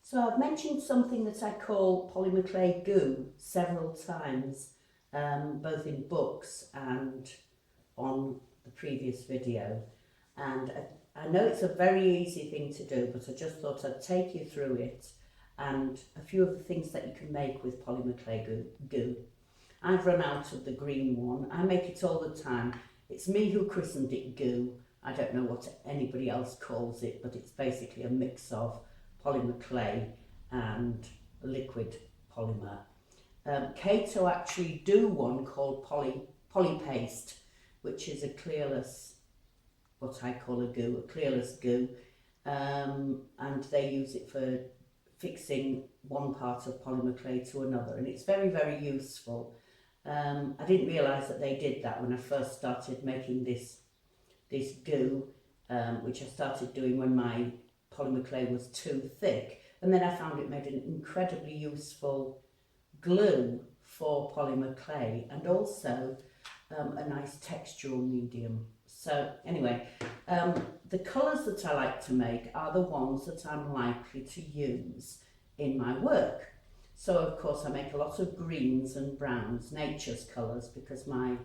So I've mentioned something that I call polymer clay goo several times, both in books and on the previous video. And I know it's a very easy thing to do, but I just thought I'd take you through it and a few of the things that you can make with polymer clay goo. I've run out of the green one. I make it all the time. It's me who christened it goo. I don't know what anybody else calls it, but it's basically a mix of polymer clay and liquid polymer. Kato actually do one called poly paste, which is a clearless, what I call a goo, a clearless goo, and they use it for fixing one part of polymer clay to another, and it's very, very useful. I didn't realise that they did that when I first started making this goo, which I started doing when my polymer clay was too thick, and then I found it made an incredibly useful glue for polymer clay and also a nice textural medium. So anyway, the colours that I like to make are the ones that I'm likely to use in my work. So of course I make a lot of greens and browns, nature's colours, because my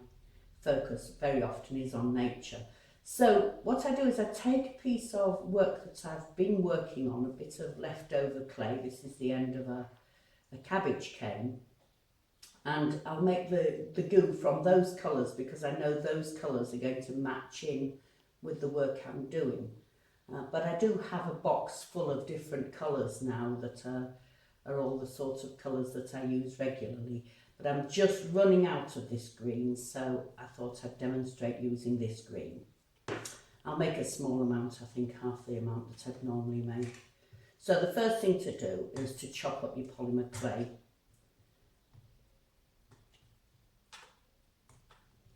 focus very often is on nature. So what I do is I take a piece of work that I've been working on, a bit of leftover clay. This is the end of a cabbage cane, and I'll make the goo from those colours because I know those colours are going to match in with the work I'm doing. But I do have a box full of different colours now that are all the sorts of colours that I use regularly. But I'm just running out of this green, so I thought I'd demonstrate using this green. I'll make a small amount, I think half the amount that I'd normally make. So the first thing to do is to chop up your polymer clay.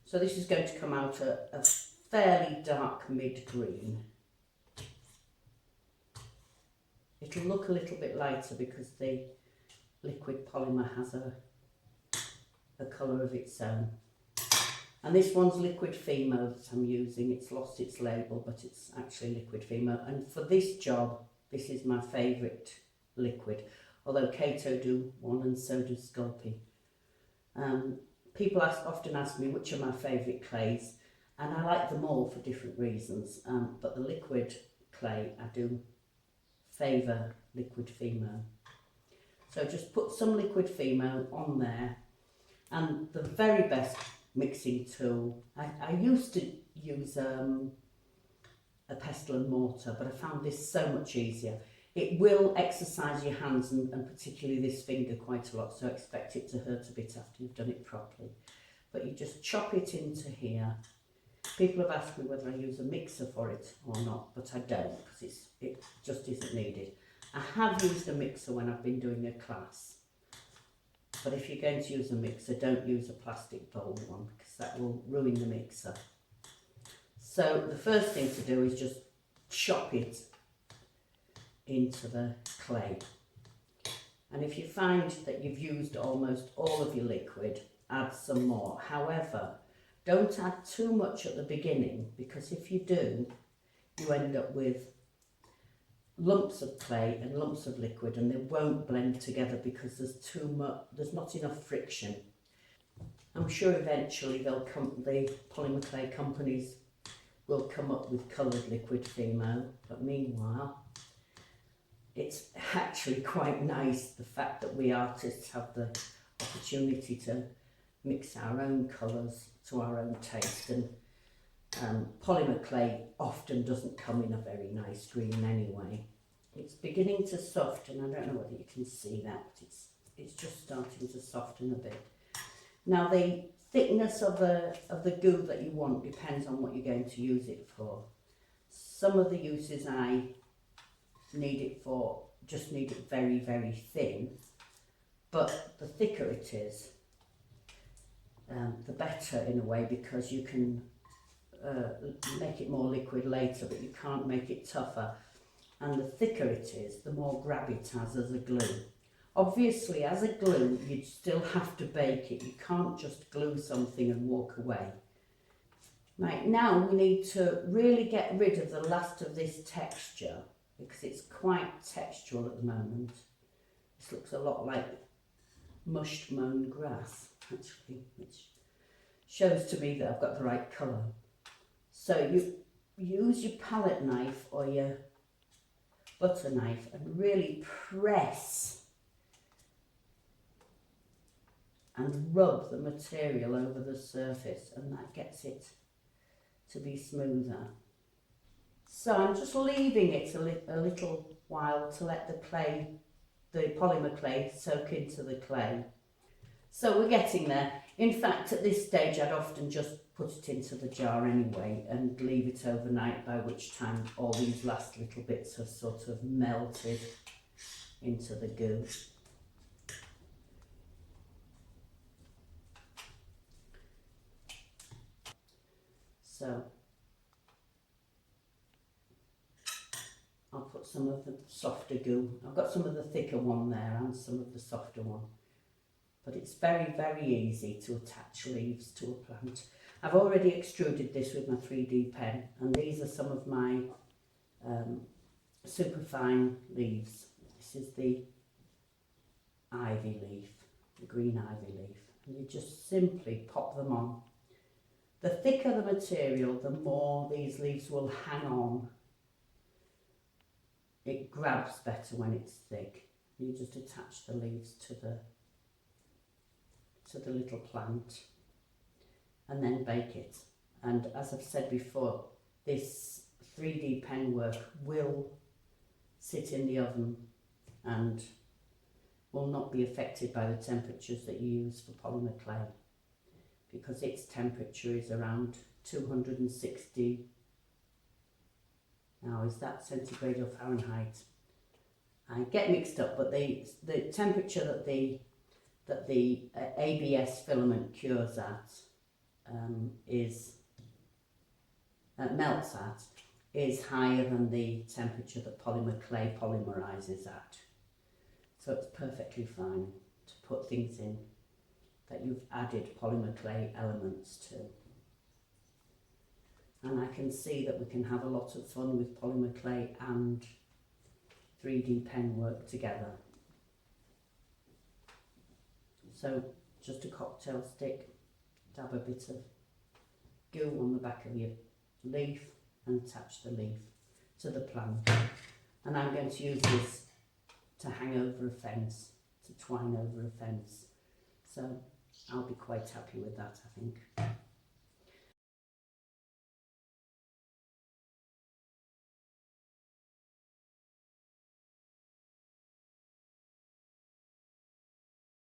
So this is going to come out a fairly dark mid-green. It'll look a little bit lighter because the liquid polymer has a colour of its own. And this one's liquid Fimo that I'm using. It's lost its label, but it's actually liquid Fimo. And for this job, this is my favourite liquid. Although Kato do one and so does Sculpey. People often ask me which are my favourite clays, and I like them all for different reasons. But the liquid clay, I do favour liquid Fimo. So just put some liquid Fimo on there, and the very best mixing tool, I used to use a pestle and mortar, but I found this so much easier. It will exercise your hands and particularly this finger quite a lot, so expect it to hurt a bit after you've done it properly. But you just chop it into here. People have asked me whether I use a mixer for it or not, but I don't, because it just isn't needed. I have used a mixer when I've been doing a class, but if you're going to use a mixer, don't use a plastic bowl one, because that will ruin the mixer. So the first thing to do is just chop it into the clay. And if you find that you've used almost all of your liquid, add some more. However, don't add too much at the beginning, because if you do, you end up with lumps of clay and lumps of liquid, and they won't blend together because there's not enough friction. I'm sure eventually the polymer clay companies will come up with coloured liquid Fimo, but meanwhile it's actually quite nice, the fact that we artists have the opportunity to mix our own colours to our own taste. And polymer clay often doesn't come in a very nice green anyway. It's beginning to soften. I don't know whether you can see that, but it's just starting to soften a bit. Now the thickness of the goo that you want depends on what you're going to use it for. Some of the uses I need it for just need it very, very thin, but the thicker it is, the better in a way, because you can make it more liquid later, but you can't make it tougher. And the thicker it is, the more grab it has as a glue. Obviously, as a glue, you'd still have to bake it. You can't just glue something and walk away. Right, now we need to really get rid of the last of this texture, because it's quite textural at the moment. This looks a lot like mushed mown grass, actually, which shows to me that I've got the right colour. So you use your palette knife or your butter knife and really press and rub the material over the surface, and that gets it to be smoother. So I'm just leaving it a little while to let the clay, the polymer clay, soak into the clay. So we're getting there. In fact, at this stage I'd often just put it into the jar anyway and leave it overnight, by which time all these last little bits have sort of melted into the goo. So I'll put some of the softer goo. I've got some of the thicker one there and some of the softer one. But it's very, very easy to attach leaves to a plant. I've already extruded this with my 3D pen, and these are some of my superfine leaves. This is the ivy leaf, the green ivy leaf. And you just simply pop them on. The thicker the material, the more these leaves will hang on. It grabs better when it's thick. You just attach the leaves to the little plant and then bake it. And as I've said before, this 3D pen work will sit in the oven and will not be affected by the temperatures that you use for polymer clay, because its temperature is around 260. Now, is that centigrade or Fahrenheit? I get mixed up, but the temperature that the ABS filament cures at melts at is higher than the temperature that polymer clay polymerizes at. So it's perfectly fine to put things in that you've added polymer clay elements to. And I can see that we can have a lot of fun with polymer clay and 3D pen work together. So just a cocktail stick, dab a bit of goo on the back of your leaf and attach the leaf to the plant. And I'm going to use this to hang over a fence, to twine over a fence. So I'll be quite happy with that, I think.